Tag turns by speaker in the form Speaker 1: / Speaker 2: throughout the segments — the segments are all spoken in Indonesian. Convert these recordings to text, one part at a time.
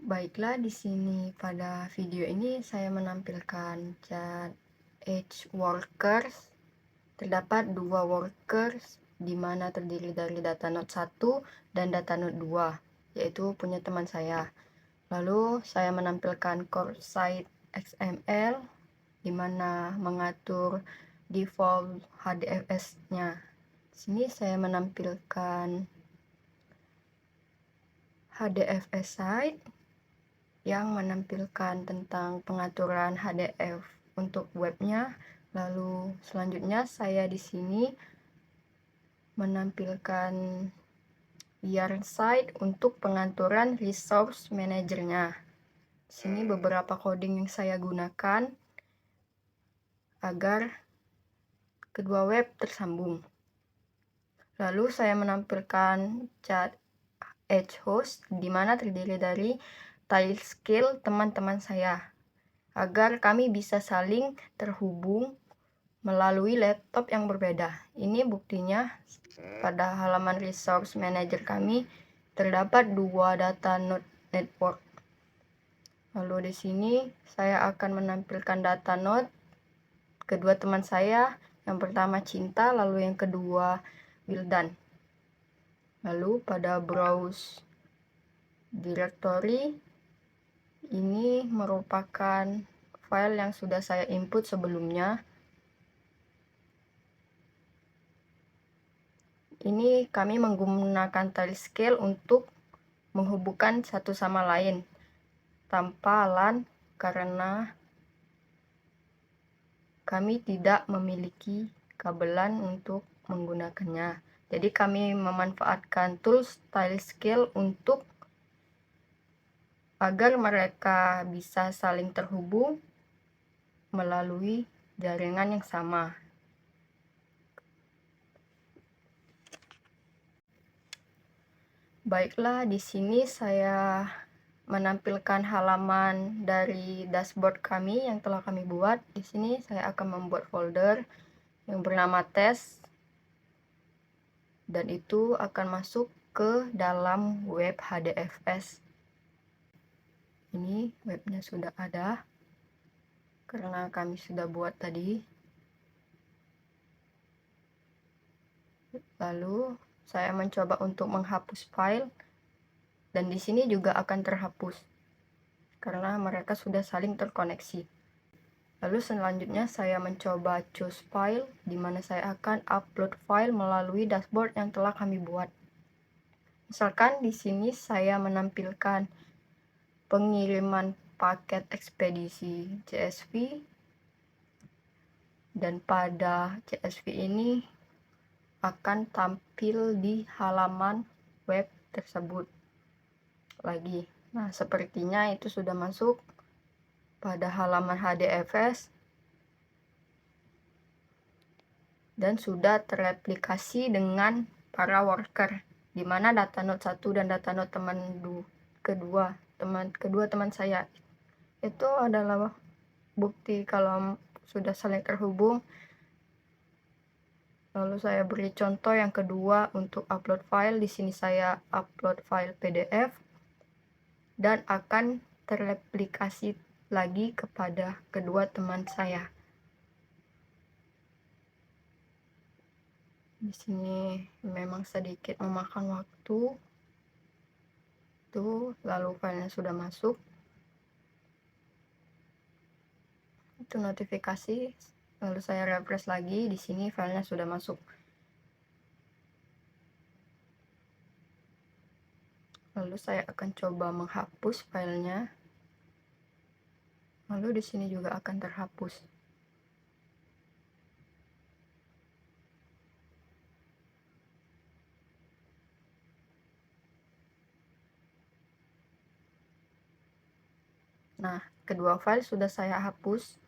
Speaker 1: Baiklah, di sini pada video ini saya menampilkan cat Edge Workers. Terdapat dua workers di mana terdiri dari data node 1 dan data node 2, yaitu punya teman saya. Lalu saya menampilkan core site XML di mana mengatur default HDFS-nya. Di sini saya menampilkan HDFS site yang menampilkan tentang pengaturan HDF untuk webnya. Lalu selanjutnya saya di sini menampilkan yarn site untuk pengaturan resource manajernya. Di sini beberapa coding yang saya gunakan agar kedua web tersambung. Lalu saya menampilkan cat Edge host di mana terdiri dari tile skill teman-teman saya agar kami bisa saling terhubung melalui laptop yang berbeda. Ini buktinya pada halaman resource manager kami terdapat dua data node network. Lalu di sini saya akan menampilkan data node kedua teman saya. Yang pertama Cinta, lalu yang kedua Wildan. Lalu pada browse directory, ini merupakan file yang sudah saya input sebelumnya. Ini kami menggunakan tile scale untuk menghubungkan satu sama lain tanpa LAN karena kami tidak memiliki kabelan untuk menggunakannya. Jadi kami memanfaatkan tools tile scale untuk agar mereka bisa saling terhubung melalui jaringan yang sama. Baiklah, di sini saya menampilkan halaman dari dashboard kami yang telah kami buat. Di sini saya akan membuat folder yang bernama test, dan itu akan masuk ke dalam web HDFS. Ini webnya sudah ada karena kami sudah buat tadi. Lalu saya mencoba untuk menghapus file, dan di sini juga akan terhapus karena mereka sudah saling terkoneksi. Lalu selanjutnya saya mencoba choose file, di mana saya akan upload file melalui dashboard yang telah kami buat. Misalkan di sini saya menampilkan pengiriman paket ekspedisi CSV, dan pada CSV ini akan tampil di halaman web tersebut lagi. Nah, sepertinya itu sudah masuk pada halaman HDFS dan sudah terreplikasi dengan para worker, di mana data node 1 dan data node kedua teman saya itu adalah bukti kalau sudah saling terhubung. Lalu saya beri contoh yang kedua untuk upload file. Di sini saya upload file PDF dan akan terreplikasi lagi kepada kedua teman saya. Di sini memang sedikit memakan waktu. Tuh, lalu filenya sudah masuk. Itu notifikasi. Lalu saya refresh lagi. Di sini filenya sudah masuk. Lalu saya akan coba menghapus filenya. Lalu di sini juga akan terhapus. Nah, kedua file sudah saya hapus.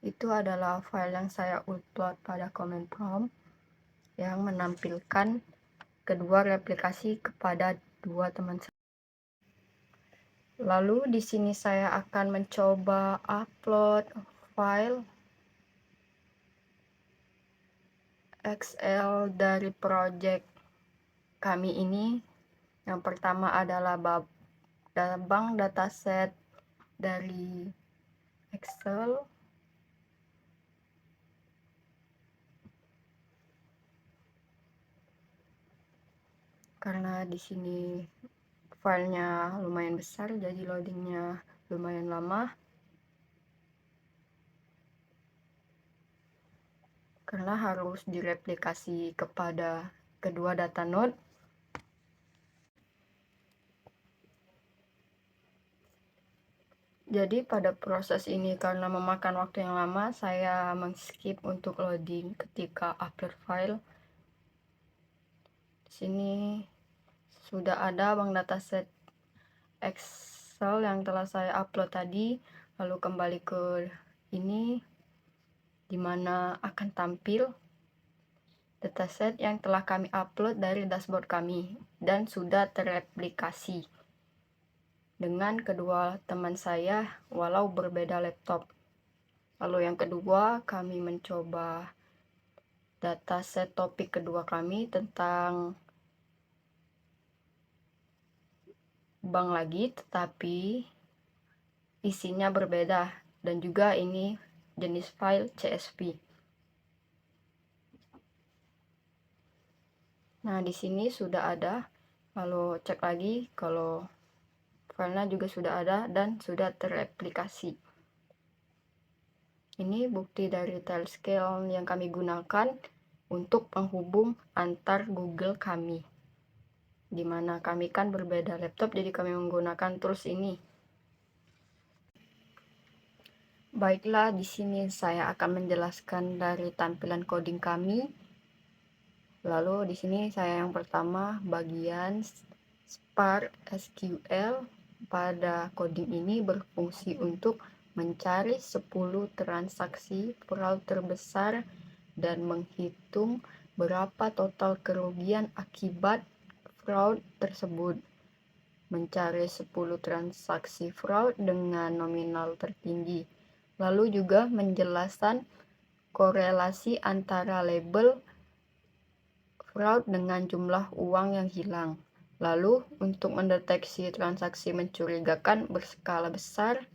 Speaker 1: Itu adalah file yang saya upload pada command prompt yang menampilkan kedua replikasi kepada dua teman saya. Lalu di sini saya akan mencoba upload file Excel dari project kami ini Yang pertama adalah bank dataset dari Excel. Karena di sini filenya lumayan besar, jadi loadingnya lumayan lama. Karena harus direplikasi kepada kedua data node. Jadi pada proses ini karena memakan waktu yang lama, saya men-skip untuk loading ketika upload file. Di sini sudah ada bank dataset Excel yang telah saya upload tadi. Lalu kembali ke ini, dimana akan tampil dataset yang telah kami upload dari dashboard kami dan sudah terreplikasi dengan kedua teman saya walau berbeda laptop. Lalu yang kedua, kami mencoba dataset topik kedua kami tentang bank lagi, tetapi isinya berbeda dan juga ini jenis file CSV. Nah, di sini sudah ada. Lalu cek lagi kalau filenya juga sudah ada dan sudah terreplikasi. Ini bukti dari Tailscale yang kami gunakan untuk penghubung antar Google kami. Dimana kami kan berbeda laptop, jadi kami menggunakan tools ini. Baiklah, di sini saya akan menjelaskan dari tampilan coding kami. Lalu di sini saya yang pertama bagian Spark SQL. Pada coding ini berfungsi untuk mencari 10 transaksi fraud terbesar dan menghitung berapa total kerugian akibat fraud tersebut. Mencari 10 transaksi fraud dengan nominal tertinggi. Lalu juga menjelaskan korelasi antara label fraud dengan jumlah uang yang hilang. Lalu, untuk mendeteksi transaksi mencurigakan berskala besar,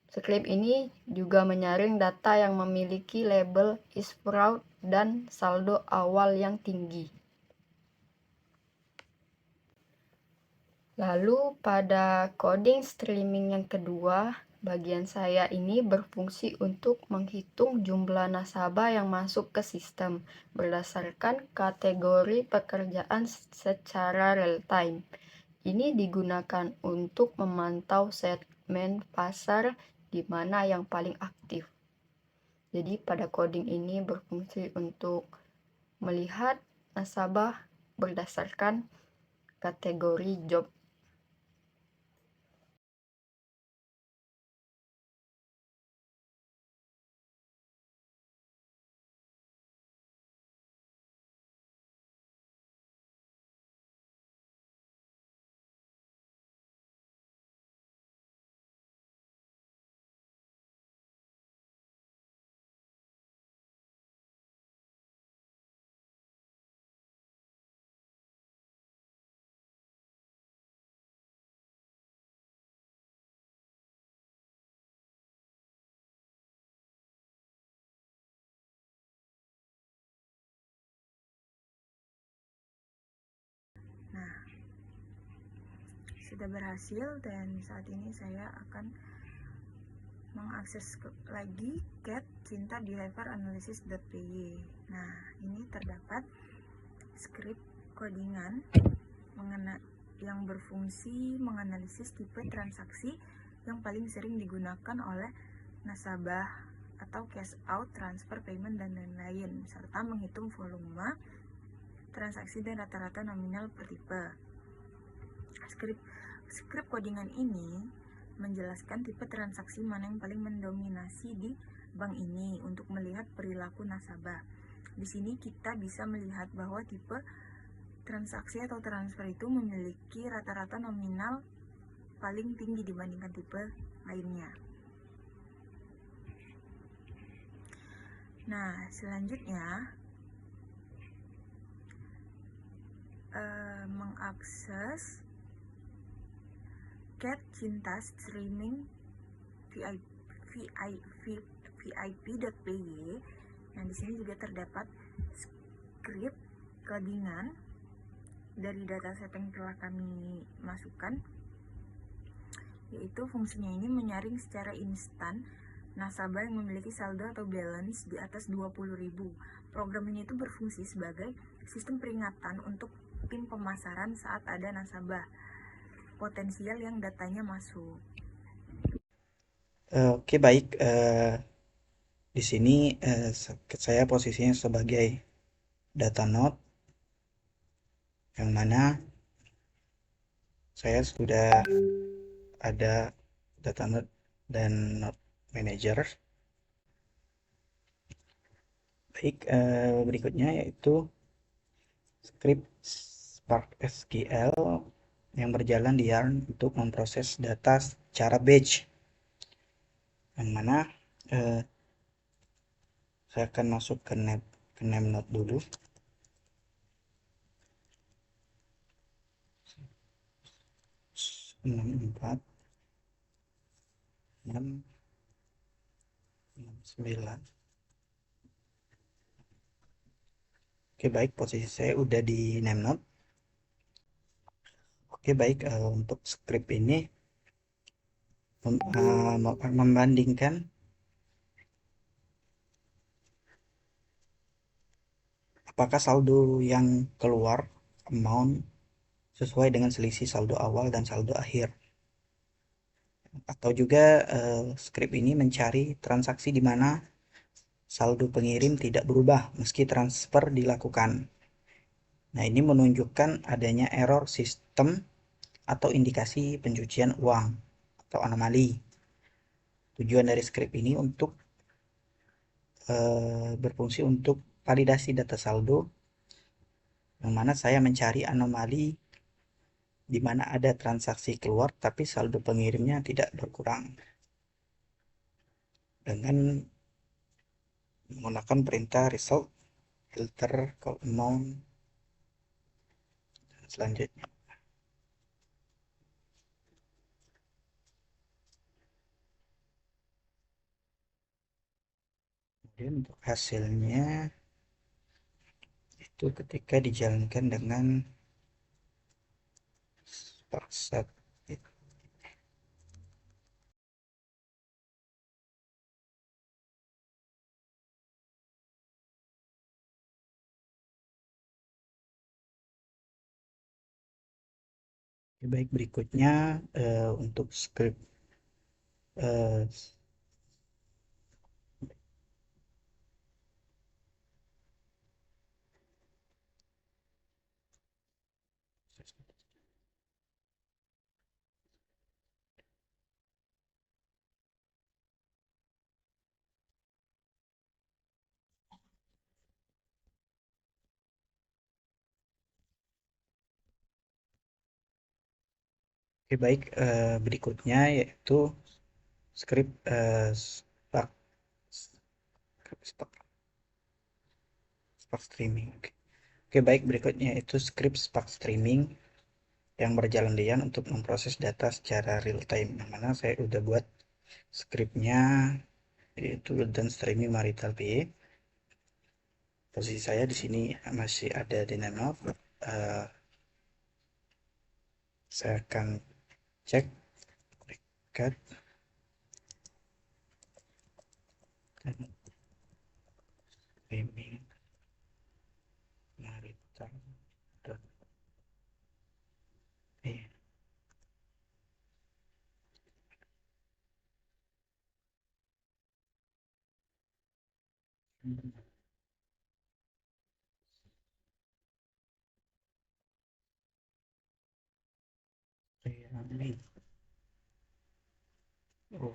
Speaker 1: skrip ini juga menyaring data yang memiliki label is fraud dan saldo awal yang tinggi. Lalu, pada coding streaming yang kedua, bagian saya ini berfungsi untuk menghitung jumlah nasabah yang masuk ke sistem berdasarkan kategori pekerjaan secara real-time. Ini digunakan untuk memantau segmen pasar di mana yang paling aktif. Jadi pada coding ini berfungsi untuk melihat nasabah berdasarkan kategori job.
Speaker 2: Nah, sudah berhasil dan saat ini saya akan mengakses lagi cat cinta behavior analysis.py. Nah, ini terdapat skrip codingan yang berfungsi menganalisis tipe transaksi yang paling sering digunakan oleh nasabah atau cash out, transfer, payment, dan lain-lain, serta menghitung volume transaksi dan rata-rata nominal per tipe. Skrip codingan ini menjelaskan tipe transaksi mana yang paling mendominasi di bank ini untuk melihat perilaku nasabah. Di sini kita bisa melihat bahwa tipe transaksi atau transfer itu memiliki rata-rata nominal paling tinggi dibandingkan tipe lainnya. Nah, selanjutnya mengakses Cat Cinta Streaming VIP.py. Nah, di sini juga terdapat script codingan dari dataset yang telah kami masukkan, yaitu fungsinya ini menyaring secara instan nasabah yang memiliki saldo atau balance di atas 20.000. Program ini itu berfungsi sebagai sistem peringatan untuk tim pemasaran saat ada nasabah potensial yang datanya masuk.
Speaker 3: Oke, baik. Di sini saya posisinya sebagai data node, yang mana saya sudah ada data node dan node manager. Baik, berikutnya yaitu script Spark SQL yang berjalan di Yarn untuk memproses data secara batch, yang mana saya akan masuk ke name node dulu. Empat 6 9. Oke, baik, posisi saya udah di name node. Oke, baik, untuk script ini membandingkan apakah saldo yang keluar amount sesuai dengan selisih saldo awal dan saldo akhir, atau juga script ini mencari transaksi di mana saldo pengirim tidak berubah meski transfer dilakukan. Nah, ini menunjukkan adanya error sistem atau indikasi pencucian uang atau anomali. Tujuan dari script ini untuk berfungsi untuk validasi data saldo, yang mana saya mencari anomali di mana ada transaksi keluar tapi saldo pengirimnya tidak berkurang dengan menggunakan perintah result filter call amount dan selanjutnya. Kemudian untuk hasilnya itu ketika dijalankan dengan Sparkset. Baik, berikutnya untuk script Oke, baik, berikutnya yaitu script Spark Streaming. Oke, baik, berikutnya itu script Spark Streaming yang berjalan dian untuk memproses data secara real time, yang mana saya udah buat scriptnya, yaitu dan streaming marital PE. Posisi saya di sini masih ada di node. Saya akan cek record dan streaming marital .p. Oh,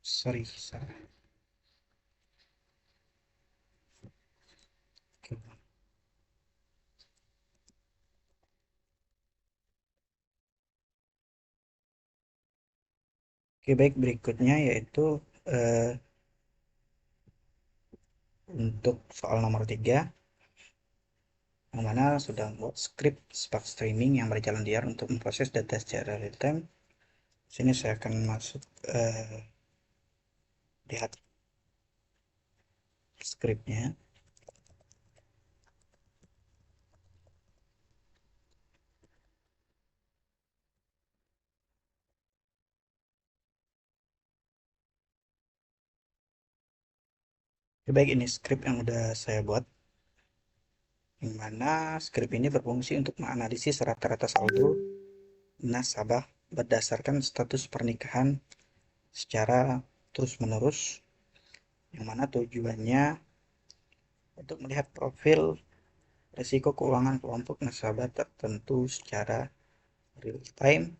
Speaker 3: sorry, salah. Oke. Oke, baik, berikutnya yaitu untuk soal nomor 3, yang mana sudah membuat script Spark Streaming yang berjalan liar untuk memproses data secara real time. Sini saya akan masuk lihat scriptnya. Baik, ini script yang udah saya buat, yang mana script ini berfungsi untuk menganalisis rata-rata saldo nasabah berdasarkan status pernikahan secara terus-menerus, yang mana tujuannya untuk melihat profil risiko keuangan kelompok nasabah tertentu secara real time